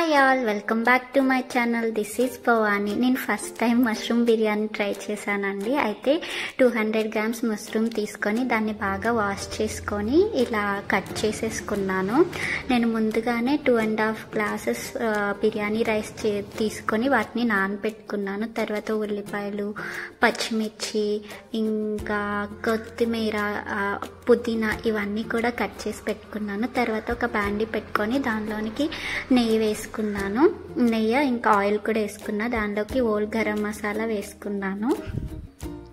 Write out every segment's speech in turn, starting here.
Hi all, welcome back to my channel. This is Bhavani. నేను first time mushroom biryani try చేశానండి. అయితే 200 grams mushroom తీసుకొని దాన్ని బాగా వాష్ చేసుకొని ఇలా కట్ చేసేసుకున్నాను. నేను ముందుగానే 2.5 గ్లాసెస్ బిర్యానీ రైస్ తీసుకొని వాటిని నానబెట్టుకున్నాను. తర్వాత ఉల్లిపాయలు, పచ్చిమిర్చి, ఇంకా కొత్తిమీర, పుదీనా ఇవన్నీ కూడా కట్ చేసి పెట్టుకున్నాను. తర్వాత ఒక బాండీ పెట్టుకొని దానిలోనికి నెయ్యి వేసుకున్నాను. నెయ్యి ఇంకా ఆయిల్ కూడా వేసుకున్నా. దానిలోకి హోల్ గరం మసాలా వేసుకున్నాను.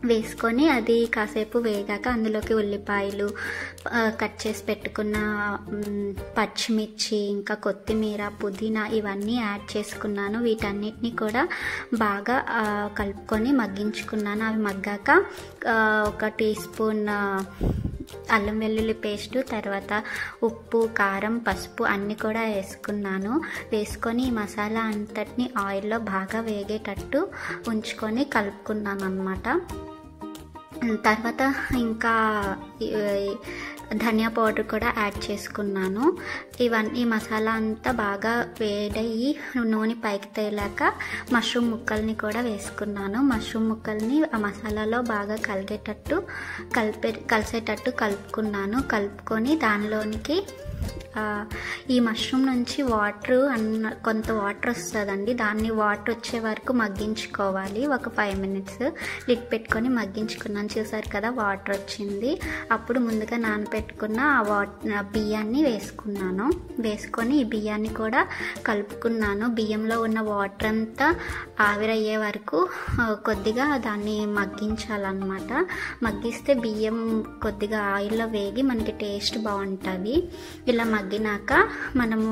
వేసుకొని అది కాసేపు వేగాక అందులోకి ఉల్లిపాయలు, కట్ చేసి పెట్టుకున్న పచ్చిమిర్చి, ఇంకా కొత్తిమీర, పుదీనా ఇవన్నీ యాడ్ చేసుకున్నాను. వీటన్నిటిని కూడా బాగా కలుపుకొని మగ్గించుకున్నాను. అవి మగ్గాక 1 టీ స్పూన్ అల్లం వెల్లుల్లి పేస్టు, తర్వాత ఉప్పు, కారం, పసుపు అన్నీ కూడా వేసుకున్నాను. వేసుకొని ఈ మసాలా అంతటిని ఆయిల్లో బాగా వేగేటట్టు ఉంచుకొని కలుపుకున్నాను అన్నమాట. తర్వాత ఇంకా ధనియా పౌడర్ కూడా యాడ్ చేసుకున్నాను. ఈ మసాలా అంతా బాగా వేడయ్యి నూనె పైకి తేలాక మష్రూమ్ ముక్కల్ని కూడా వేసుకున్నాను. మష్రూమ్ ముక్కల్ని ఆ మసాలాలో బాగా కలిసేటట్టు కలుపుకున్నాను. కలుపుకొని దానిలోనికి ఈ మష్రూమ్ నుంచి కొంత వాటర్ వస్తుందండి. దాన్ని వాటర్ వచ్చే వరకు మగ్గించుకోవాలి. ఒక 5 మినిట్స్ లిడ్ పెట్టుకొని మగ్గించుకున్నాను. చూసారు కదా, వాటర్ వచ్చింది. అప్పుడు ముందుగా నానబెట్టుకున్న బియ్యాన్ని వేసుకున్నాను. వేసుకొని ఈ బియ్యాన్ని కూడా కలుపుకున్నాను. బియ్యంలో ఉన్న వాటర్ అంతా ఆవిరయ్యే వరకు కొద్దిగా దాన్ని మగ్గించాలన్నమాట. మగ్గిస్తే బియ్యం కొద్దిగా ఆయిల్లో వేగి మనకి టేస్ట్ బాగుంటుంది. ఇలా మగ్గినాక మనము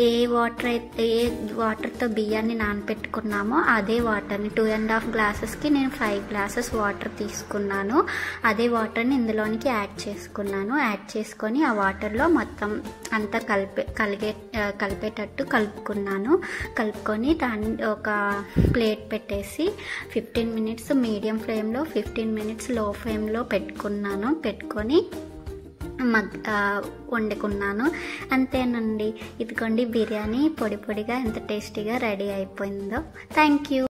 ఏ వాటర్తో బియ్యాన్ని నానబెట్టుకున్నామో అదే వాటర్ని 2.5 గ్లాసెస్కి నేను 5 గ్లాసెస్ వాటర్ తీసుకున్నాను. అదే వాటర్ని ఇందులోనికి యాడ్ చేసుకున్నాను. యాడ్ చేసుకొని ఆ వాటర్లో మొత్తం అంతా కలిపేటట్టు కలుపుకున్నాను. కలుపుకొని దాన్ని ఒక ప్లేట్ పెట్టేసి 15 మినిట్స్ మీడియం ఫ్లేమ్లో, 15 మినిట్స్ లో ఫ్లేమ్లో పెట్టుకొని వండుకున్నాను. అంతేనండి. ఇదిగోండి బిర్యానీ పొడి పొడిగా ఎంత టేస్టీగా రెడీ అయిపోయిందో. Thank you.